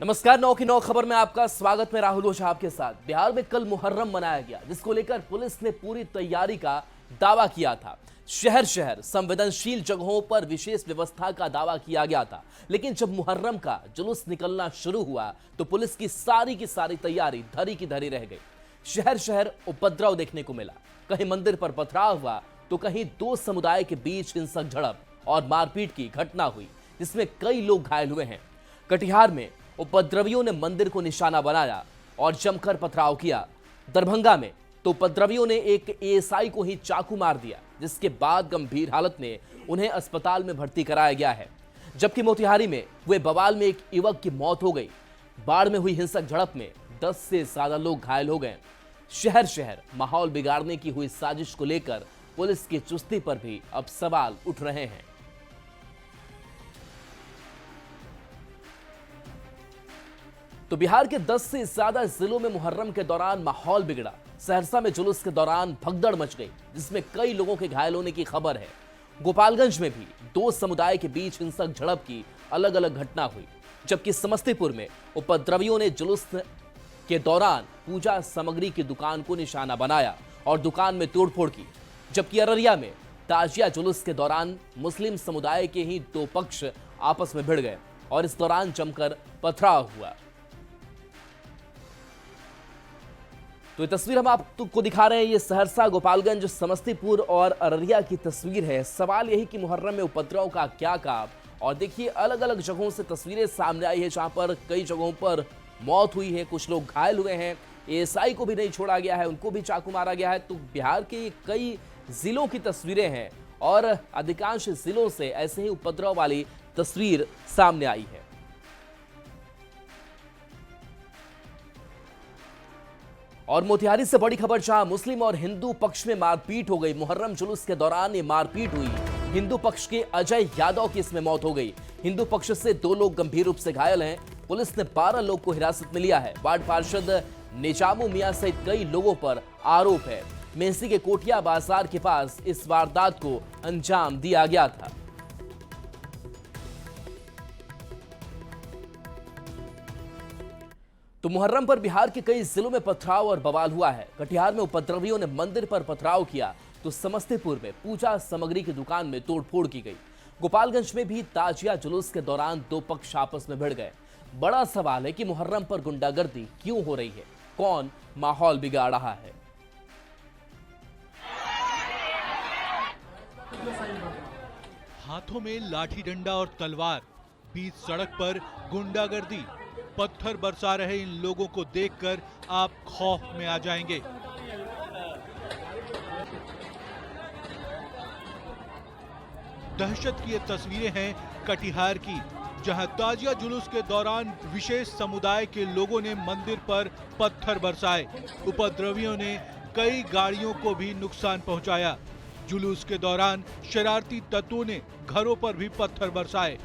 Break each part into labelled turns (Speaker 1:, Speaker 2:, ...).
Speaker 1: नमस्कार। 9 की 9 खबर में आपका स्वागत। में राहुल ओझा आपके साथ। बिहार में कल मुहर्रम मनाया गया, जिसको लेकर पुलिस ने पूरी तैयारी का दावा किया था। शहर शहर संवेदनशील जगहों पर विशेष व्यवस्था का दावा किया गया था, लेकिन जब मुहर्रम का जुलूस निकलना शुरू हुआ तो पुलिस की सारी तैयारी धरी की धरी रह गई। शहर शहर उपद्रव देखने को मिला। कहीं मंदिर पर पथराव हुआ तो कहीं दो समुदाय के बीच हिंसक झड़प और मारपीट की घटना हुई, जिसमें कई लोग घायल हुए हैं। कटिहार में उपद्रवियों ने मंदिर को निशाना बनाया और जमकर पथराव किया। दरभंगा में तो उपद्रवियों ने एक एएसआई को ही चाकू मार दिया, जिसके बाद गंभीर हालत में उन्हें अस्पताल में भर्ती कराया गया है। जबकि मोतिहारी में हुए बवाल में एक युवक की मौत हो गई। बाढ़ में हुई हिंसक झड़प में 10 से ज्यादा लोग घायल हो गए। शहर शहर माहौल बिगाड़ने की हुई साजिश को लेकर पुलिस की चुस्ती पर भी अब सवाल उठ रहे हैं। तो बिहार के 10 से ज्यादा जिलों में मुहर्रम के दौरान माहौल बिगड़ा। सहरसा में जुलूस के दौरान भगदड़ मच गई, जिसमें कई लोगों के घायल होने की खबर है। गोपालगंज में भी दो समुदाय के बीच हिंसक झड़प की अलग अलग घटना हुई। जबकि समस्तीपुर में उपद्रवियों ने जुलूस के दौरान पूजा सामग्री की दुकान को निशाना बनाया और दुकान में तोड़फोड़ की। जबकि अररिया में ताजिया जुलूस के दौरान मुस्लिम समुदाय के ही दो पक्ष आपस में भिड़ गए और इस दौरान जमकर पथराव हुआ। तो ये तस्वीर हम आपको दिखा रहे हैं। ये सहरसा, गोपालगंज, समस्तीपुर और अररिया की तस्वीर है। सवाल यही कि मुहर्रम में उपद्रव का क्या काम। और देखिए, अलग अलग जगहों से तस्वीरें सामने आई है, जहां पर कई जगहों पर मौत हुई है, कुछ लोग घायल हुए हैं। एएसआई को भी नहीं छोड़ा गया है, उनको भी चाकू मारा गया है। तो बिहार के कई जिलों की तस्वीरें हैं और अधिकांश जिलों से ऐसे ही उपद्रव वाली तस्वीर सामने आई है। और मोतिहारी से बड़ी खबर, जहां मुस्लिम और हिंदू पक्ष में मारपीट हो गई। मुहर्रम जुलूस के दौरान ये मारपीट हुई। हिंदू पक्ष के अजय यादव की इसमें मौत हो गई। हिंदू पक्ष से 2 लोग गंभीर रूप से घायल हैं। पुलिस ने 12 लोग को हिरासत में लिया है। वार्ड पार्षद निजामू मियां सहित कई लोगों पर आरोप है। मेहसी के कोटिया बाजार के पास इस वारदात को अंजाम दिया गया था। तो मुहर्रम पर बिहार के कई जिलों में पथराव और बवाल हुआ है। कटिहार में उपद्रवियों ने मंदिर पर पथराव किया तो समस्तीपुर में पूजा सामग्री की दुकान में तोड़फोड़ की गई। गोपालगंज में भी ताजिया जुलूस के दौरान 2 पक्ष आपस में भिड़ गए। बड़ा सवाल है कि मुहर्रम पर गुंडागर्दी क्यों हो रही है, कौन माहौल बिगाड़ रहा है।
Speaker 2: हाथों में लाठी डंडा और तलवार, बीच सड़क पर गुंडागर्दी, पत्थर बरसा रहे इन लोगों को देखकर आप खौफ में आ जाएंगे। दहशत की ये तस्वीरें हैं कटिहार की, जहां ताजिया जुलूस के दौरान विशेष समुदाय के लोगों ने मंदिर पर पत्थर बरसाए। उपद्रवियों ने कई गाड़ियों को भी नुकसान पहुंचाया। जुलूस के दौरान शरारती तत्वों ने घरों पर भी पत्थर बरसाए।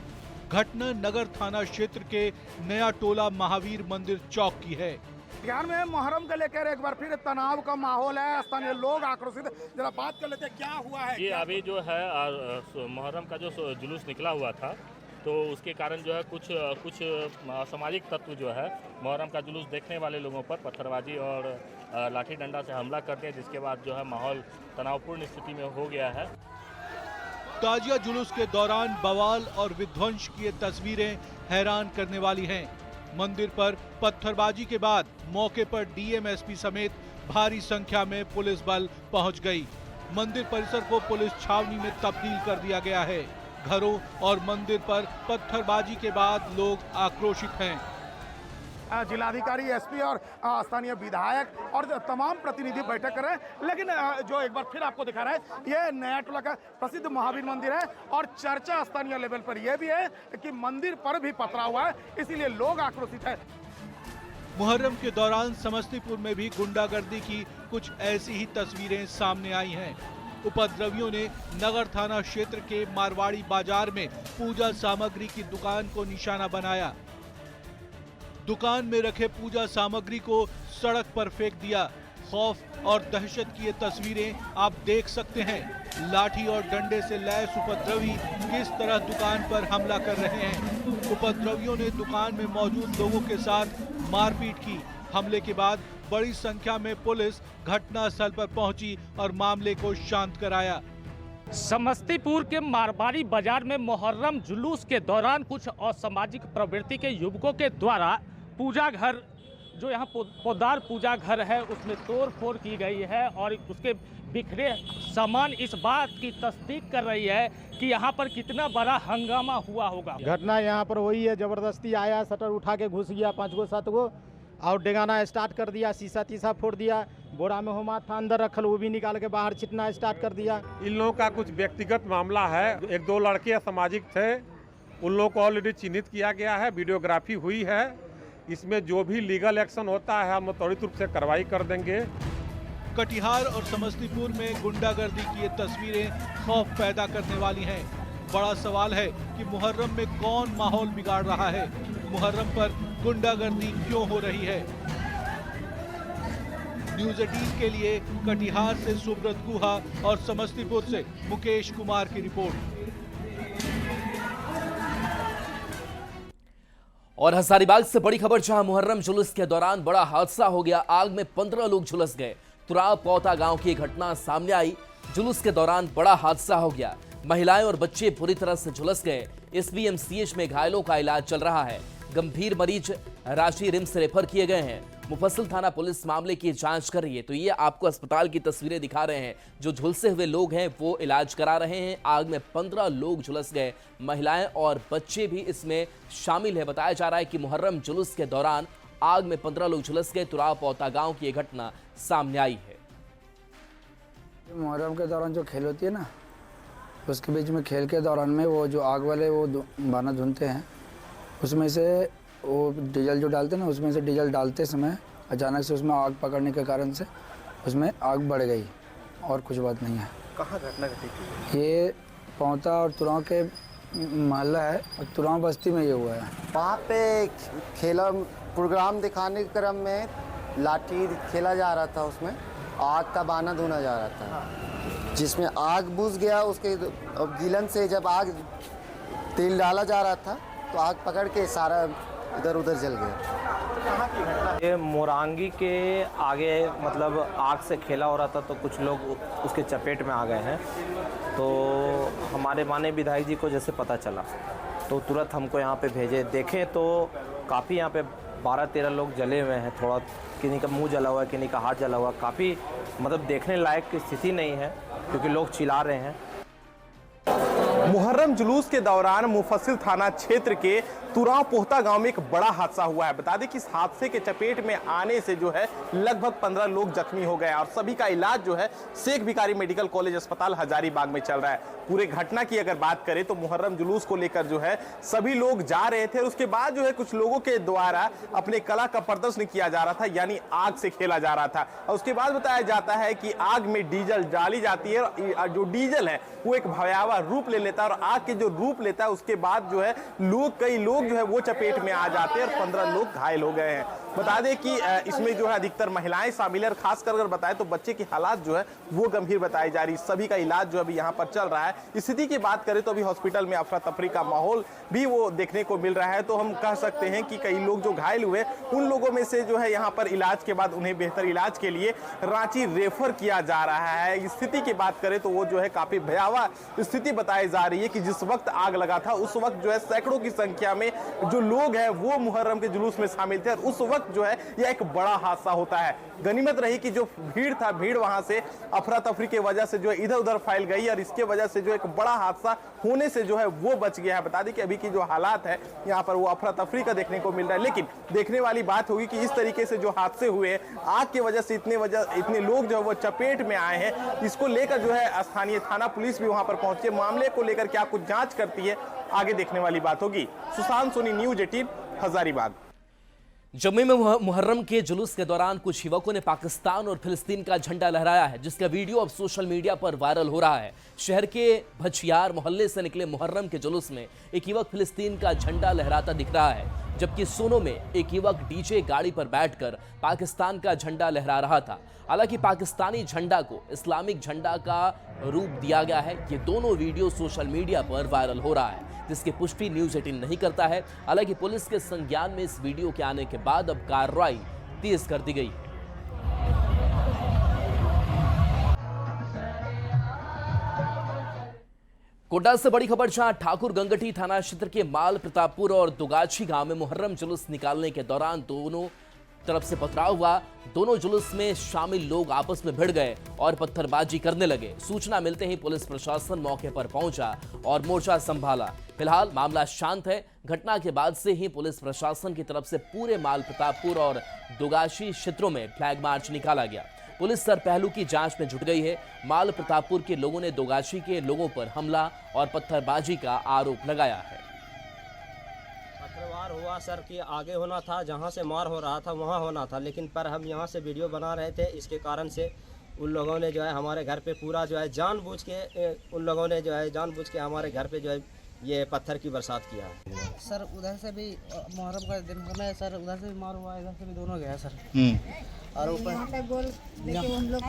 Speaker 2: घटना नगर थाना क्षेत्र के नया टोला महावीर मंदिर चौक की है।
Speaker 3: बिहार में मुहर्रम को लेकर एक बार फिर तनाव का माहौल है। स्थानीय लोग आक्रोशित, जरा बात कर लेते हैं, क्या हुआ है?
Speaker 4: जी, अभी जो है मुहर्रम का जो जुलूस निकला हुआ था, तो उसके कारण जो है कुछ असामाजिक तत्व जो है मुहर्रम का जुलूस देखने वाले लोगों पर पत्थरबाजी और लाठी डंडा से हमला करते हैं, जिसके बाद जो है माहौल तनावपूर्ण स्थिति में हो गया है।
Speaker 2: ताजिया जुलूस के दौरान बवाल और विध्वंस की ये तस्वीरें हैरान करने वाली हैं। मंदिर पर पत्थरबाजी के बाद मौके पर डीएम-एसपी समेत भारी संख्या में पुलिस बल पहुंच गई। मंदिर परिसर को पुलिस छावनी में तब्दील कर दिया गया है। घरों और मंदिर पर पत्थरबाजी के बाद लोग आक्रोशित हैं।
Speaker 3: जिलाधिकारी, एसपी और स्थानीय विधायक और तमाम प्रतिनिधि बैठक कर रहे हैं। लेकिन जो एक बार फिर आपको दिखा रहा है, ये नया टोला का प्रसिद्ध महावीर मंदिर है और चर्चा स्थानीय लेवल पर यह भी है कि मंदिर पर भी पथराव हुआ है, इसीलिए लोग आक्रोशित है।
Speaker 2: मुहर्रम के दौरान समस्तीपुर में भी गुंडागर्दी की कुछ ऐसी ही तस्वीरें सामने आई हैं। उपद्रवियों ने नगर थाना क्षेत्र के मारवाड़ी बाजार में पूजा सामग्री की दुकान को निशाना बनाया। दुकान में रखे पूजा सामग्री को सड़क पर फेंक दिया। खौफ और दहशत की ये तस्वीरें आप देख सकते हैं। लाठी और डंडे से लैस उपद्रवी किस तरह दुकान पर हमला कर रहे हैं। उपद्रवियों ने दुकान में मौजूद लोगों के साथ मारपीट की। हमले के बाद बड़ी संख्या में पुलिस घटनास्थल पर पहुंची और मामले को शांत कराया।
Speaker 5: समस्तीपुर के मारवाड़ी बाजार में मुहर्रम जुलूस के दौरान कुछ असामाजिक प्रवृत्ति के युवकों के द्वारा पूजा घर, जो यहाँ पोदार पूजा घर है, उसमें तोड़फोड़ की गई है और उसके बिखरे सामान इस बात की तस्दीक कर रही है कि यहाँ पर कितना बड़ा हंगामा हुआ होगा।
Speaker 6: घटना यहाँ पर वही है, जबरदस्ती आया, शटर उठा के घुस गया 5 गो 7 गो और डेगाना स्टार्ट कर दिया, शीशा तीसा फोड़ दिया, बोरा में होमा था अंदर रखल वो भी निकाल के बाहर छिटना स्टार्ट कर दिया।
Speaker 7: इन लोगों का कुछ व्यक्तिगत मामला है। 1-2 लड़के असामाजिक थे, उन लोगों को ऑलरेडी चिन्हित किया गया है, वीडियोग्राफी हुई है। इसमें जो भी लीगल एक्शन होता है हम त्वरित रूप से कार्रवाई कर देंगे।
Speaker 2: कटिहार और समस्तीपुर में गुंडागर्दी की ये तस्वीरें खौफ पैदा करने वाली हैं। बड़ा सवाल है कि मुहर्रम में कौन माहौल बिगाड़ रहा है, मुहर्रम पर गुंडागर्दी क्यों हो रही है। न्यूज़ 18 के लिए कटिहार से सुब्रत गुहा और समस्तीपुर से मुकेश कुमार की रिपोर्ट।
Speaker 1: और हजारीबाग से बड़ी खबर, जहां मुहर्रम जुलूस के दौरान बड़ा हादसा हो गया। आग में 15 लोग झुलस गए। तुराव पौता गांव की घटना सामने आई। जुलूस के दौरान बड़ा हादसा हो गया। महिलाएं और बच्चे बुरी तरह से झुलस गए। एसबीएमसीएच में घायलों का इलाज चल रहा है। गंभीर मरीज रांची रिम्स रेफर किए गए हैं। मुफस्सिल थाना पुलिस मामले की जांच कर रही है। तो ये आपको अस्पताल की तस्वीरें दिखा रहे हैं। जो झुलसे हुए लोग हैं वो इलाज करा रहे हैं। आग में 15 लोग झुलस गए। महिलाएं और बच्चे भी इसमें शामिल है। बताया जा रहा है कि मुहर्रम जुलूस के दौरान आग में 15 लोग झुलस गए। तुराव पौता गांव की यह घटना सामने आई है।
Speaker 8: मुहर्रम के दौरान जो खेल होती है ना, उसके बीच में खेल के दौरान में वो जो आग वाले वो बाना धुनते हैं, उसमें से वो डीजल जो डालते हैं ना, उसमें से डीजल डालते समय अचानक से उसमें आग पकड़ने के कारण से उसमें आग बढ़ गई और कुछ बात नहीं है।
Speaker 9: कहाँ घटना घटी थी?
Speaker 8: ये पौता और तुराव के मोहल्ला है और तुराव बस्ती में ये हुआ है।
Speaker 9: वहाँ पे खेला प्रोग्राम दिखाने के क्रम में लाठी खेला जा रहा था, उसमें आग का बाना धुना जा रहा था, जिसमें आग बुझ गया। उसके गीलन से जब आग तेल डाला जा रहा था तो आग पकड़ के सारा इधर उधर जल गया।
Speaker 10: ये मोरांगी के आगे मतलब आग से खेला हो रहा था तो कुछ लोग उसके चपेट में आ गए हैं। तो हमारे माननीय विधायक जी को जैसे पता चला तो तुरंत हमको यहाँ पे भेजे। देखें तो काफ़ी यहाँ पे 12-13 लोग जले हुए हैं। थोड़ा किन्हीं का मुंह जला हुआ है, किन्हीं का हाथ जला हुआ है। काफ़ी मतलब देखने लायक की स्थिति नहीं है क्योंकि लोग चिल्ला रहे हैं।
Speaker 11: मुहर्रम जुलूस के दौरान मुफस्सिल थाना क्षेत्र के तुराव पोहता गांव में एक बड़ा हादसा हुआ है। बता दें कि इस हादसे के चपेट में आने से जो है लगभग 15 लोग जख्मी हो गए और सभी का इलाज जो है शेख भिखारी मेडिकल कॉलेज अस्पताल हजारीबाग में चल रहा है। पूरे घटना की अगर बात करें तो मुहर्रम जुलूस को लेकर जो है सभी लोग जा रहे थे। उसके बाद जो है कुछ लोगों के द्वारा अपने कला का प्रदर्शन किया जा रहा था, यानी आग से खेला जा रहा था। और उसके बाद बताया जाता है कि आग में डीजल डाली जाती है और जो डीजल है वो एक भयावह रूप ले लेता है और आग के जो रूप लेता है उसके बाद जो है कई लोग जो है वो चपेट में आ जाते हैं और 15 लोग घायल हो गए हैं। बता दें कि इसमें जो है अधिकतर महिलाएं शामिल है और खासकर अगर बताएं तो बच्चे की हालात जो है वो गंभीर बताई जा रही। सभी का इलाज जो अभी यहाँ पर चल रहा है। स्थिति की बात करें तो अभी हॉस्पिटल में अफरा तफरी का माहौल भी वो देखने को मिल रहा है। तो हम कह सकते हैं कि कई लोग जो घायल हुए उन लोगों में से जो है यहाँ पर इलाज के बाद उन्हें बेहतर इलाज के लिए रांची रेफर किया जा रहा है। स्थिति की बात करें तो वो जो है काफी भयावह स्थिति बताई जा रही है कि जिस वक्त आग लगा था उस वक्त जो है सैकड़ों की संख्या में जो लोग हैं वो मुहर्रम के जुलूस में शामिल थे और उस वक्त जो है यह एक बड़ा हादसा होता है। गनीमत रही कि जो भीड़ वहां से अफरा तफरी की वजह से जो इधर उधर फैल गई और इसके वजह से जो एक बड़ा हादसा होने से जो है वो बच गया है। बता दें कि अभी की जो हालात है यहाँ पर वो अफरा तफरी का देखने को मिल रहा है। लेकिन देखने वाली बात होगी कि इस तरीके से जो हादसे हुए आग की वजह से इतने लोग जो है वो चपेट में आए हैं, इसको लेकर जो है स्थानीय थाना पुलिस भी वहां पर पहुंची है। मामले को लेकर क्या कुछ जांच करती है आगे देखने वाली बात होगी। सुशांत सोनी, न्यूज़ 18, हजारीबाग।
Speaker 1: जम्मू में मुहर्रम के जुलूस के दौरान कुछ युवकों ने पाकिस्तान और फिलिस्तीन का झंडा लहराया है, जिसका वीडियो अब सोशल मीडिया पर वायरल हो रहा है। शहर के भचियार मोहल्ले से निकले मुहर्रम के जुलूस में एक युवक फिलिस्तीन का झंडा लहराता दिख रहा है, जबकि सोनो में एक युवक डीजे गाड़ी पर बैठकर पाकिस्तान का झंडा लहरा रहा था। हालांकि पाकिस्तानी झंडा को इस्लामिक झंडा का रूप दिया गया है। ये दोनों वीडियो सोशल मीडिया पर वायरल हो रहा है, जिसकी पुष्टि न्यूज़ 18 नहीं करता है। हालांकि पुलिस के संज्ञान में इस वीडियो के आने के बाद अब कार्रवाई तेज कर दी गई। कोटा से बड़ी खबर, जहां ठाकुर गंगटी थाना क्षेत्र के माल प्रतापपुर और दुगाछी गांव में मुहर्रम जुलूस निकालने के दौरान दोनों तरफ से पथराव हुआ। दोनों जुलूस में शामिल लोग आपस में भिड़ गए और पत्थरबाजी करने लगे। सूचना मिलते ही पुलिस प्रशासन मौके पर पहुंचा और मोर्चा संभाला। फिलहाल मामला शांत है। घटना के बाद से ही पुलिस प्रशासन की तरफ से पूरे माल प्रतापपुर और दुगाछी क्षेत्रों में फ्लैग मार्च निकाला गया। पुलिस सरपहलू की जांच में जुट गई है। माल प्रतापपुर के लोगों ने दुगाछी के लोगों पर हमला और पत्थरबाजी का आरोप लगाया है।
Speaker 12: पत्थरवार हुआ सर कि आगे होना था, जहां से मार हो रहा था वहां होना था, लेकिन पर हम यहां से वीडियो बना रहे थे। इसके कारण से उन लोगों ने जो है हमारे घर पे पूरा जो है जानबूझ के हमारे घर पे जो है ये पत्थर की बरसात किया है।
Speaker 13: सर उधर से भी मुहर्रम का दिन में सर उधर से भी मार हुआ, इधर से भी दोनों गया सर। और ऊपर यहाँ मतलब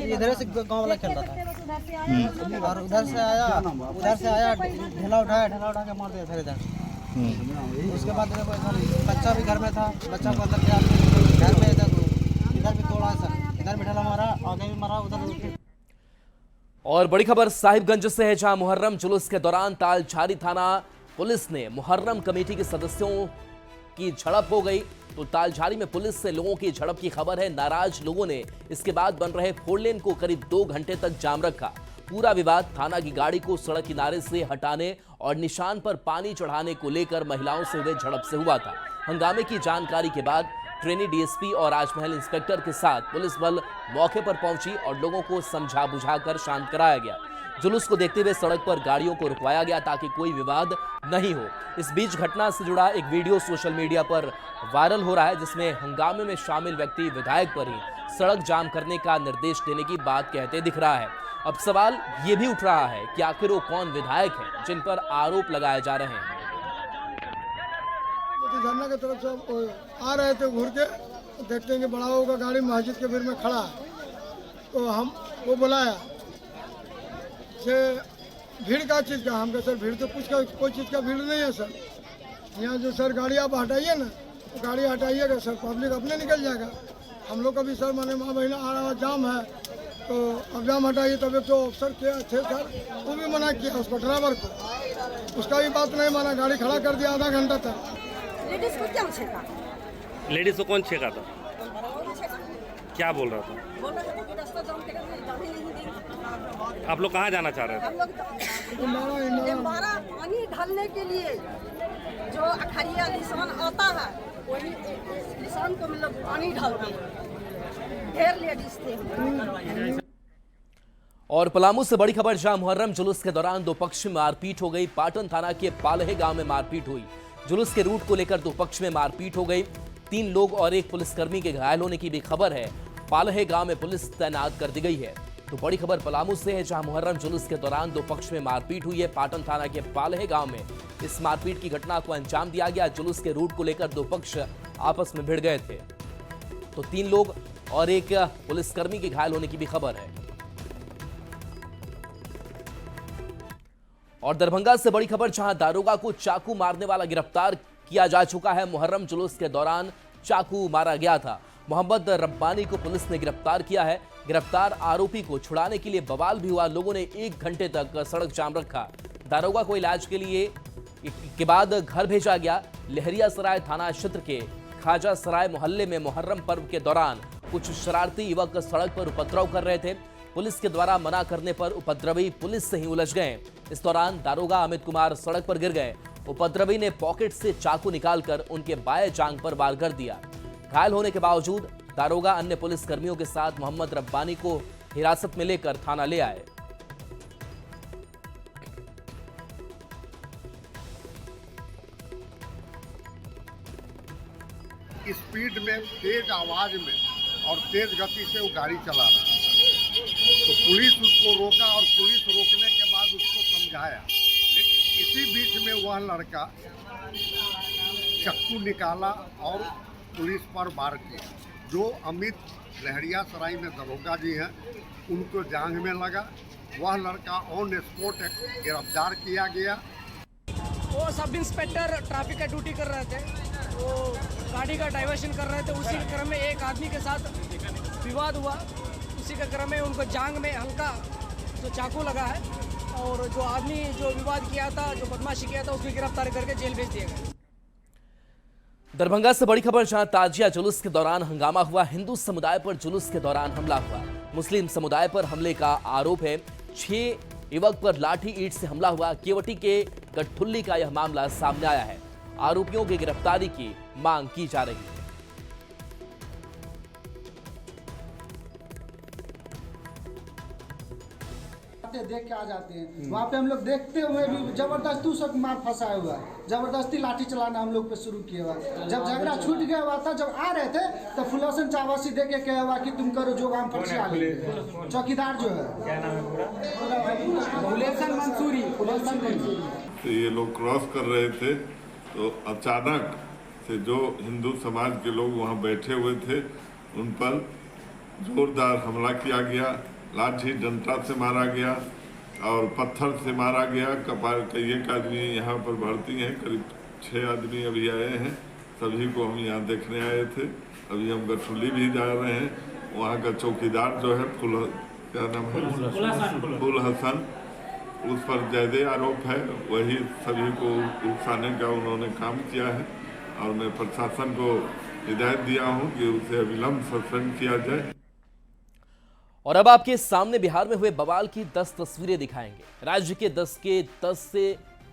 Speaker 13: इधर से गांव वाला खेल रहा था और उधर से आया ढेला उठा के मार दिया सर इधर। उसके बाद बच्चा भी घर में था, बच्चा को अंदर किया घर में, इधर भी तोड़ा सर, इधर भी ढेला मारा, आगे भी मारा, उधर।
Speaker 1: और बड़ी खबर साहिबगंज से है, जहां मुहर्रम जुलूस के दौरान तालझारी थाना पुलिस ने मुहर्रम कमेटी के सदस्यों की झड़प हो गई। तो तालझारी में पुलिस से लोगों की झड़प की खबर है। नाराज लोगों ने इसके बाद बन रहे 4 लेन को करीब 2 घंटे तक जाम रखा। पूरा विवाद थाना की गाड़ी को सड़क किनारे से हटाने और निशान पर पानी चढ़ाने को लेकर महिलाओं से हुए झड़प से हुआ था। हंगामे की जानकारी के बाद ट्रेनी डीएसपी और राजमहल इंस्पेक्टर के साथ पुलिस बल मौके पर पहुंची और लोगों को समझा बुझाकर शांत कराया गया। जुलूस को देखते हुए सड़क पर गाड़ियों को रुकवाया गया ताकि कोई विवाद नहीं हो। इस बीच घटना से जुड़ा एक वीडियो सोशल मीडिया पर वायरल हो रहा है, जिसमें हंगामे में शामिल व्यक्ति विधायक पर ही सड़क जाम करने का निर्देश देने की बात कहते दिख रहा है। अब सवाल ये भी उठ रहा है कि आखिर वो कौन विधायक है जिन पर आरोप लगाए जा रहे हैं।
Speaker 14: झरना की तरफ से आ रहे थे, घूर के देखते हैं कि बड़ा होगा गाड़ी मस्जिद के भीड़ में खड़ा है, तो हम वो बुलाया कि भीड़ का चीज़ का। हम कहे सर भीड़ तो कुछ का कोई चीज़ का भीड़ नहीं है सर, यहाँ जो सर गाड़ी आप हटाइए ना, तो गाड़ी हटाइएगा सर, पब्लिक अपने निकल जाएगा। हम लोग का भी सर माने माँ बहना आ रहा जाम है, तो अब जाम हटाइए। तब एक तो अफसर थे सर, वो भी मना किया उसको, ड्राइवर को, उसका भी बात नहीं माना, गाड़ी खड़ा कर दिया आधा घंटा तक।
Speaker 15: लेडीज को क्या छेका?
Speaker 16: लेडीज को कौन छेका था? क्या बोल रहा था? आप लोग कहाँ जाना चाह रहे थे?
Speaker 15: हम लोग पानी ढालने के लिए जो अखरिया निशान आता है, वही निशान को मतलब पानी डालते हैं। ढेर लेडीज थे।
Speaker 1: और पलामू से बड़ी खबर, जहां मुहर्रम जुलूस के दौरान 2 पक्ष में मारपीट हो गई। पाटन थाना के पालहे गांव में मारपीट हुई। जुलूस के रूट को लेकर 2 पक्ष में मारपीट हो गई। 3 लोग और 1 पुलिसकर्मी के घायल होने की भी खबर है। पालहे गांव में पुलिस तैनात कर दी गई है। तो बड़ी खबर पलामू से है, जहां मुहर्रम जुलूस के दौरान 2 पक्ष में मारपीट हुई है। पाटन थाना के पालहे गांव में इस मारपीट की घटना को अंजाम दिया गया। जुलूस के रूट को लेकर 2 पक्ष आपस में भिड़ गए थे। तो 3 लोग और 1 पुलिसकर्मी के घायल होने की भी खबर है। और दरभंगा से बड़ी खबर, जहां दारोगा को चाकू मारने वाला गिरफ्तार किया जा चुका है। मुहर्रम जुलूस के दौरान चाकू मारा गया था। मोहम्मद रब्बानी को पुलिस ने गिरफ्तार किया है। गिरफ्तार आरोपी को छुड़ाने के लिए बवाल भी हुआ। लोगों ने 1 घंटे तक सड़क जाम रखा। दारोगा को इलाज के बाद घर भेजा गया। लहरिया सराय थाना क्षेत्र के खाजा सराय मोहल्ले में मुहर्रम पर्व के दौरान कुछ शरारती युवक सड़क पर उपद्रव कर रहे थे। पुलिस के द्वारा मना करने पर उपद्रवी पुलिस से ही उलझ गए। इस दौरान दारोगा अमित कुमार सड़क पर गिर गए। उपद्रवी ने पॉकेट से चाकू निकालकर उनके बाएं जांघ पर वार कर दिया। घायल होने के बावजूद दारोगा अन्य पुलिस कर्मियों के साथ मोहम्मद रब्बानी को हिरासत में लेकर थाना ले आए।
Speaker 17: स्पीड में, तेज आवाज में और तेज गति से वो गाड़ी चला रहा था, तो पुलिस उसको रोका और पुलिस रोकने के बाद उसको समझाया। इसी बीच में वह लड़का चाकू निकाला और पुलिस पर वार किया। जो अमित लहरिया सराय में दरोगा जी हैं उनको जांघ में लगा। वह लड़का ऑन स्पॉट गिरफ्तार किया गया।
Speaker 13: वो सब इंस्पेक्टर ट्रैफिक का ड्यूटी कर रहे थे, वो गाड़ी का डाइवर्शन कर रहे थे। उसी के क्रम में एक आदमी के साथ विवाद हुआ। उसी के क्रम में उनको जांघ में हल्का जो चाकू लगा है और जो आदमी जो विवाद किया था, जो बदमाशी किया था, उसकी गिरफ्तारी करके जेल भेज दिया गया।
Speaker 1: दरभंगा से बड़ी खबर, जहां ताजिया जुलूस के दौरान हंगामा हुआ। हिंदू समुदाय पर जुलूस के दौरान हमला हुआ। मुस्लिम समुदाय पर हमले का आरोप है। 6 युवक पर लाठी ईंट से हमला हुआ। केवटी के गठुल्ली का यह मामला सामने आया है। आरोपियों की गिरफ्तारी की मांग की जा रही है।
Speaker 18: देख के आ जाते हैं। वहाँ पे हम लोग देखते हुए भी जबरदस्ती उसको मार फंसाया हुआ है। जबरदस्ती लाठी चलाना हम लोग पे शुरू किया हुआ। जब झगड़ा छूट गया हुआ था, जब आ रहे थे तो फुलसन चावसी दे के कहा हुआ कि तुम करो जो काम फर्जिया ले। चौकीदार जो है फुलसन मंसूरी।
Speaker 19: तो ये लोग क्रॉस कर रहे थे तो अचानक से जो हिंदू समाज के लोग वहाँ बैठे हुए थे उन पर जोरदार हमला किया गया। लाठी डंडा से मारा गया और पत्थर से मारा गया। कपाल कई एक आदमी यहाँ पर भर्ती हैं, करीब 6 आदमी अभी आए हैं। सभी को हम यहाँ देखने आए थे। अभी हम गठुल्ली भी जा रहे हैं। वहाँ का चौकीदार जो है क्या नाम है, फूल हसन, उस पर ज्यादा आरोप है। वही सभी को उकसाने का उन्होंने काम किया है और मैं प्रशासन को हिदायत दिया हूँ कि उसे अविलंब सस्पेंड किया जाए।
Speaker 1: और अब आपके सामने बिहार में हुए बवाल की 10 तस्वीरें दिखाएंगे। राज्य के 10 से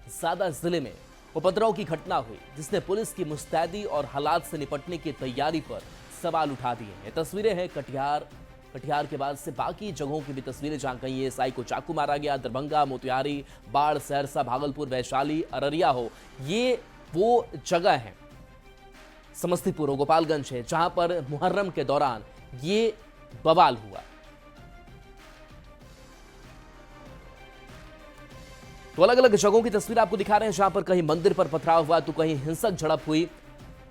Speaker 1: ज्यादा जिले में उपद्रव की घटना हुई, जिसने पुलिस की मुस्तैदी और हालात से निपटने की तैयारी पर सवाल उठा दिए हैं। तस्वीरें हैं कटिहार के बाद से बाकी जगहों की भी तस्वीरें, जहां कहीं एएसआई को चाकू मारा गया। दरभंगा, मोतिहारी, बाढ़, सहरसा, भागलपुर, वैशाली, अररिया हो, ये वो जगह है। समस्तीपुर, गोपालगंज है, जहां पर मुहर्रम के दौरान ये बवाल हुआ। तो अलग अलग जगहों की तस्वीर आपको दिखा रहे हैं, जहां पर कहीं मंदिर पर पथराव हुआ, तो कहीं हिंसक झड़प हुई,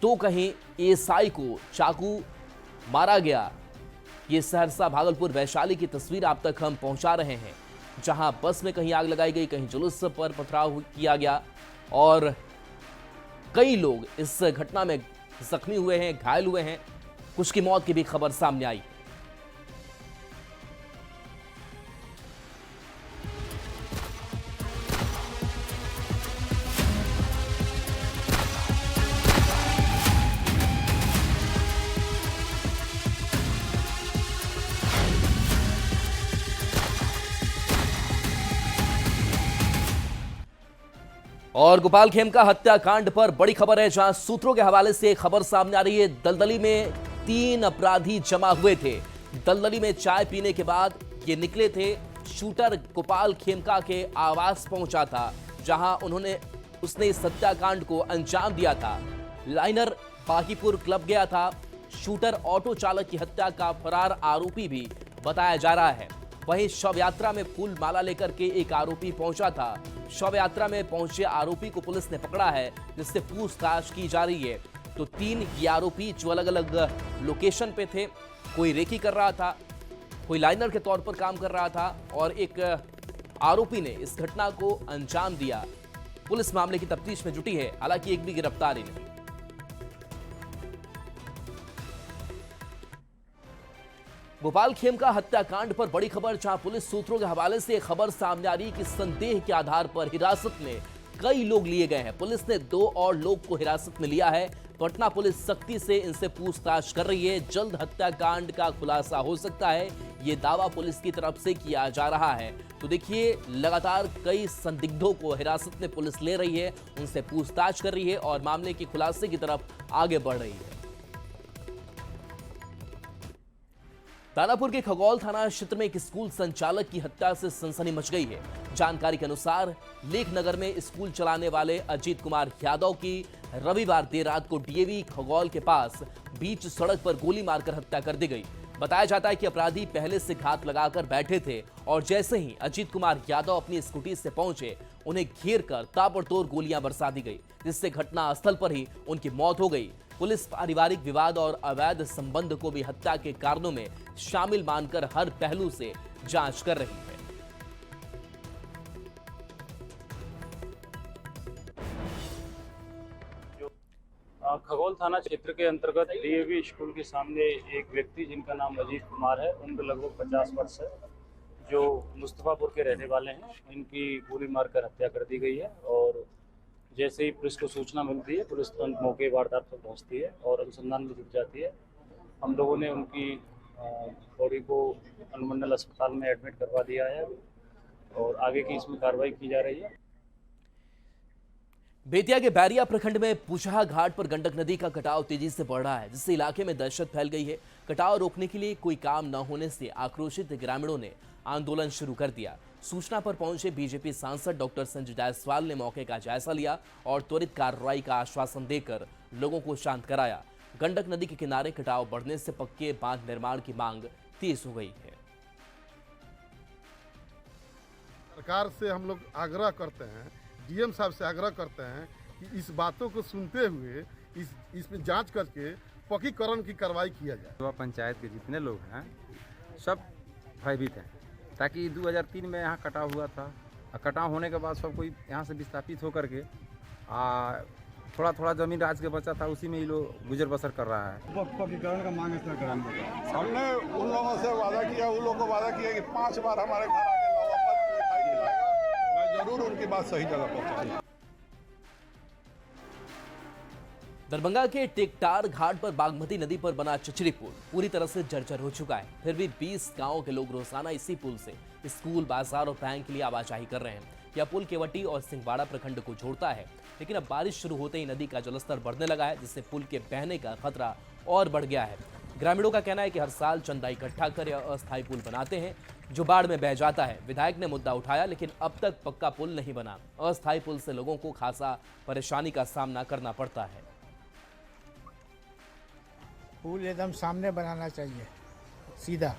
Speaker 1: तो कहीं एएसआई को चाकू मारा गया। ये सहरसा, भागलपुर, वैशाली की तस्वीर आप तक हम पहुंचा रहे हैं, जहां बस में कहीं आग लगाई गई, कहीं जुलूस पर पथराव किया गया और कई लोग इस घटना में जख्मी हुए हैं, घायल हुए हैं। कुछ की मौत की भी खबर सामने आई। और गोपाल खेमका हत्याकांड पर बड़ी खबर है, जहां सूत्रों के हवाले से खबर सामने आ रही है। दलदली में 3 अपराधी जमा हुए थे। दलदली में चाय पीने के बाद ये निकले थे। शूटर गोपाल खेमका के आवास पहुंचा था, जहां उसने इस हत्याकांड को अंजाम दिया था। लाइनर बागीपुर क्लब गया था। शूटर ऑटो चालक की हत्या का फरार आरोपी भी बताया जा रहा है। वहीं शव यात्रा में फूल माला लेकर के एक आरोपी पहुंचा था। शव यात्रा में पहुंचे आरोपी को पुलिस ने पकड़ा है, जिससे पूछताछ की जा रही है। तो 3 ये आरोपी जो अलग अलग लोकेशन पे थे, कोई रेकी कर रहा था, कोई लाइनर के तौर पर काम कर रहा था और एक आरोपी ने इस घटना को अंजाम दिया। पुलिस मामले की तफ्तीश में जुटी है, हालांकि एक भी गिरफ्तारी नहीं। गोपाल खेमका हत्याकांड पर बड़ी खबर, जहां पुलिस सूत्रों के हवाले से खबर सामने आ रही है कि संदेह के आधार पर हिरासत में कई लोग लिए गए हैं। पुलिस ने 2 और लोग को हिरासत में लिया है। पटना पुलिस सख्ती से इनसे पूछताछ कर रही है। जल्द हत्याकांड का खुलासा हो सकता है, ये दावा पुलिस की तरफ से किया जा रहा है। तो देखिए, लगातार कई संदिग्धों को हिरासत में पुलिस ले रही है, उनसे पूछताछ कर रही है और मामले के खुलासे की तरफ आगे बढ़ रही है। दानापुर के खगौल थाना क्षेत्र में एक स्कूल संचालक की हत्या से सनसनी मच गई है। जानकारी के अनुसार लेखनगर में स्कूल चलाने वाले अजीत कुमार यादव की रविवार देर रात को डीएवी खगौल के पास बीच सड़क पर गोली मारकर हत्या कर दी गई। बताया जाता है कि अपराधी पहले से घात लगाकर बैठे थे और जैसे ही अजीत कुमार यादव अपनी स्कूटी से पहुंचे, उन्हें घेर कर ताबड़तोड़ गोलियां बरसा दी गई, जिससे घटना स्थल पर ही उनकी मौत हो गई। पुलिस पारिवारिक विवाद और अवैध संबंध को भी हत्या के कारणों में शामिल मानकर हर पहलू से जांच कर रही है।
Speaker 20: खगोल थाना क्षेत्र के अंतर्गत डीएवी स्कूल के सामने एक व्यक्ति जिनका नाम अजीत कुमार है, उम्र लगभग 50 वर्ष है, जो मुस्तफापुर के रहने वाले हैं, इनकी गोली मारकर हत्या कर दी गई है। और जैसे ही पुलिस को सूचना मिलती है, पुलिस तुरंत मौके वारदात पर पहुंचती है और अनुसंधान में जुट जाती है। हम लोगों ने उनकी बॉडी को अनुमंडल अस्पताल में एडमिट करवा दिया है और आगे की इसमें कार्रवाई की जा रही है।
Speaker 1: बेतिया के बैरिया प्रखंड में पूछहा घाट पर गंडक नदी का कटाव तेजी से बढ़ रहा है, जिससे इलाके में दहशत फैल गई है। कटाव रोकने के लिए कोई काम न होने से आक्रोशित ग्रामीणों ने आंदोलन शुरू कर दिया। सूचना पर पहुंचे बीजेपी सांसद डॉक्टर संजय जायसवाल ने मौके का जायजा लिया और त्वरित कार्रवाई का आश्वासन देकर लोगों को शांत कराया। गंडक नदी के किनारे कटाव बढ़ने से पक्के बांध निर्माण की मांग तेज हो गई है।
Speaker 21: सरकार से हम लोग आग्रह करते हैं, डीएम साहब से आग्रह करते हैं कि इस बातों को सुनते हुए इसमें जांच करके पक्कीकरण की कार्रवाई किया जाए।
Speaker 22: पंचायत के जितने लोग हैं सब भयभीत हैं, ताकि 2003 में यहाँ कटाव हुआ था। कटाव होने के बाद सब कोई यहाँ से विस्थापित होकर के थोड़ा थोड़ा जमीन राज के बचा था, उसी में ही लोग गुजर बसर कर रहा है।
Speaker 21: पक्कीकरण का मांग कराएंगे।
Speaker 23: हमने उन लोगों से वादा किया, उन लोगों को वादा किया कि 5 बार हमारे घर आके लौवा पर दिखाई दिलाएगा। मैं जरूर उनकी बात सही जगह पहुँचाऊंगा।
Speaker 1: दरभंगा के टेकटार घाट पर बागमती नदी पर बना चचरी पुल पूरी तरह से जर्जर हो चुका है। फिर भी 20 गांवों के लोग रोजाना इसी पुल से स्कूल, बाजार और बैंक के लिए आवाजाही कर रहे हैं। यह पुल केवटी और सिंहवाड़ा प्रखंड को जोड़ता है, लेकिन अब बारिश शुरू होते ही नदी का जलस्तर बढ़ने लगा है, जिससे पुल के बहने का खतरा और बढ़ गया है। ग्रामीणों का कहना है कि हर साल चंदा इकट्ठा कर यह अस्थायी पुल बनाते हैं जो बाढ़ में बह जाता है। विधायक ने मुद्दा उठाया, लेकिन अब तक पक्का पुल नहीं बना। अस्थायी पुल से लोगों को खासा परेशानी का सामना करना पड़ता है।
Speaker 24: पुल एकदम सामने बनाना चाहिए, सीधा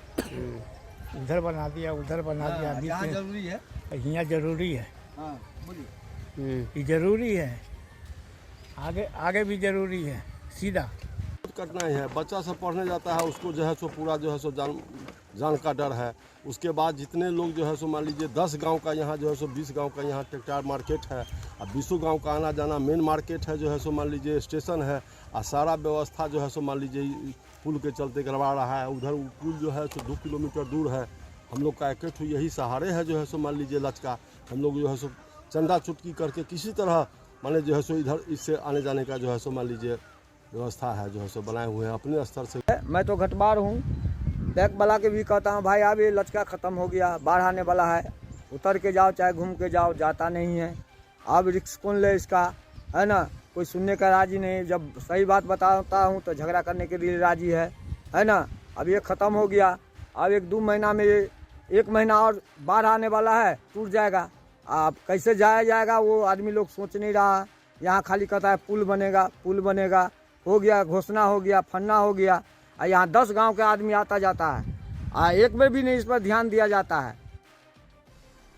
Speaker 24: उधर बना दिया, उधर बना दिया। यहाँ जरूरी है, यहाँ जरूरी है, ये जरूरी है, आगे भी जरूरी है, सीधा
Speaker 23: करना ही है। बच्चा सब पढ़ने जाता है, उसको जो है सो पूरा जो है सो जान का डर है। उसके बाद जितने लोग जो है सो मान लीजिए 10 गांव का यहाँ जो है सो 20 गांव का यहाँ टेकटार मार्केट है, और 20 गांव का आना जाना मेन मार्केट है, जो है सो मान लीजिए स्टेशन है, और सारा व्यवस्था जो है सो मान लीजिए पुल के चलते करवा रहा है। उधर पुल जो है सो 2 किलोमीटर दूर है। हम लोग का एक यही सहारे है जो है सो मान लीजिए लचका। हम लोग जो है सो चंदा चुटकी करके किसी तरह माने जो है सो इधर इससे आने जाने का जो है सो मान लीजिए व्यवस्था है जो है सो बनाए हुए हैं अपने स्तर से।
Speaker 25: मैं तो घटबार हूँ, बैक वाला के भी कहता हूँ भाई अब ये लचका ख़त्म हो गया, बाढ़ आने वाला है, उतर के जाओ चाहे घूम के जाओ, जाता नहीं है। अब रिस्क कौन ले इसका, है ना? कोई सुनने का राजी नहीं। जब सही बात बताता हूँ तो झगड़ा करने के लिए राजी है ना? अब ये ख़त्म हो गया, अब 1-2 महीना में 1 महीना और बाढ़ आने वाला है, टूट जाएगा। अब कैसे जाया जाएगा वो आदमी लोग सोच नहीं रहा। यहाँ खाली कहता है पुल बनेगा, पुल बनेगा, हो गया, घोषणा हो गया, फन्ना हो गया। यहाँ 10 गांव के आदमी आता जाता है, एक बार भी नहीं इस पर ध्यान दिया जाता है।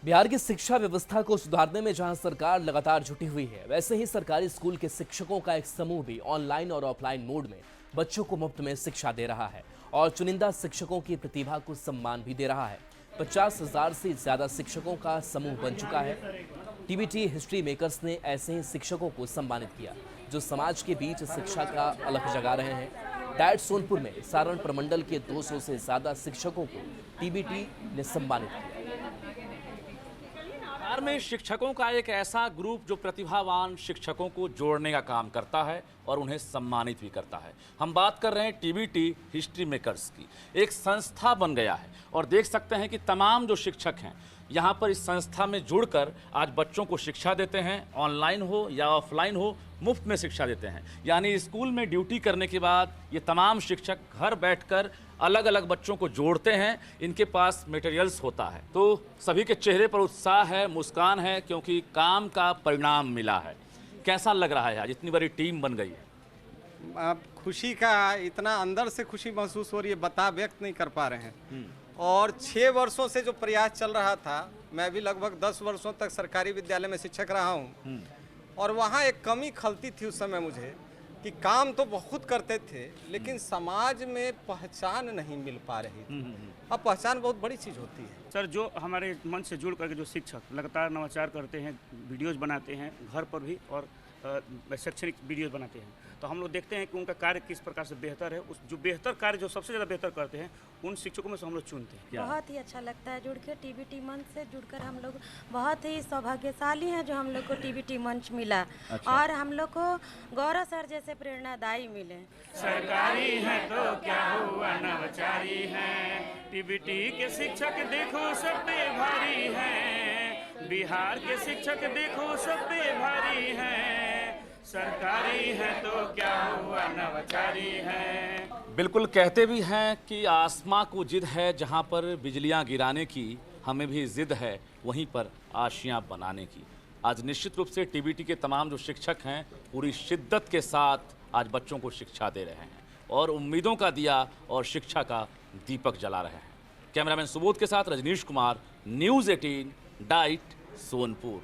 Speaker 1: बिहार की शिक्षा व्यवस्था को सुधारने में जहां सरकार लगातार जुटी हुई है, वैसे ही सरकारी स्कूल के शिक्षकों का एक समूह भी ऑनलाइन और ऑफलाइन मोड में बच्चों को मुफ्त में शिक्षा दे रहा है और चुनिंदा शिक्षकों की प्रतिभा को सम्मान भी दे रहा है। 50,000 से ज्यादा शिक्षकों का समूह बन चुका है। टीबीटी हिस्ट्री मेकर्स ने ऐसे ही शिक्षकों को सम्मानित किया जो समाज के बीच शिक्षा का अलख जगा रहे हैं। डायट सोनपुर में सारण प्रमंडल के 200 से ज्यादा शिक्षकों को टीबीटी ने सम्मानित किया।
Speaker 5: बिहार में शिक्षकों का एक ऐसा ग्रुप जो प्रतिभावान शिक्षकों को जोड़ने का काम करता है और उन्हें सम्मानित भी करता है। हम बात कर रहे हैं टीबीटी हिस्ट्री मेकर्स की। एक संस्था बन गया है और देख सकते हैं कि तमाम जो शिक्षक हैं यहाँ पर इस संस्था में जुड़कर आज बच्चों को शिक्षा देते हैं, ऑनलाइन हो या ऑफलाइन हो, मुफ्त में शिक्षा देते हैं। यानी स्कूल में ड्यूटी करने के बाद ये तमाम शिक्षक घर बैठकर अलग अलग बच्चों को जोड़ते हैं। इनके पास मटेरियल्स होता है, तो सभी के चेहरे पर उत्साह है, मुस्कान है, क्योंकि काम का परिणाम मिला है। कैसा लग रहा है आज इतनी बड़ी टीम बन गई है?
Speaker 2: खुशी का इतना अंदर से खुशी महसूस हो रही है, बता व्यक्त नहीं कर पा रहे हैं। और 6 वर्षों से जो प्रयास चल रहा था, मैं भी लगभग 10 वर्षों तक सरकारी विद्यालय में शिक्षक रहा हूँ, और वहाँ एक कमी खलती थी उस समय मुझे कि काम तो बहुत करते थे लेकिन समाज में पहचान नहीं मिल पा रही थी। अब पहचान बहुत बड़ी चीज़ होती है।
Speaker 20: सर, जो हमारे मंच से जुड़ करके जो शिक्षक लगातार नवाचार करते हैं, वीडियोज़ बनाते हैं घर पर भी और शैक्षणिक वीडियोज़ बनाते हैं, तो हम लोग देखते हैं कि उनका कार्य किस प्रकार से बेहतर है। उस जो बेहतर कार्य जो सबसे ज़्यादा बेहतर करते हैं, उन शिक्षकों में से हम लोग चुनते हैं।
Speaker 3: बहुत ही अच्छा लगता है जुड़ के। टीबीटी मंच से जुड़कर हम लोग बहुत ही सौभाग्यशाली हैं जो हम लोग को टीबीटी मंच मिला।
Speaker 20: अच्छा।
Speaker 3: और हम लोग को गौरव सर जैसे प्रेरणादायी मिले।
Speaker 20: सरकारी है तो क्या हुआ, नवाचारी है। टीबीटी के शिक्षक देखो सब पे भारी हैं, बिहार के शिक्षक देखो सब पे भारी हैं। सरकारी है तो क्या हुआ, नवाचारी है।
Speaker 4: बिल्कुल, कहते भी हैं कि आसमां को जिद है, जहां पर बिजलियां गिराने की हमें भी जिद है, वहीं पर आशियां बनाने की। आज निश्चित रूप से टीबीटी के तमाम जो शिक्षक हैं पूरी शिद्दत के साथ आज बच्चों को शिक्षा दे रहे हैं और उम्मीदों का दिया और शिक्षा का दीपक जला रहे हैं। कैमरामैन सुबोध के साथ रजनीश कुमार, न्यूज़ 18 डाइट, सोनपुर।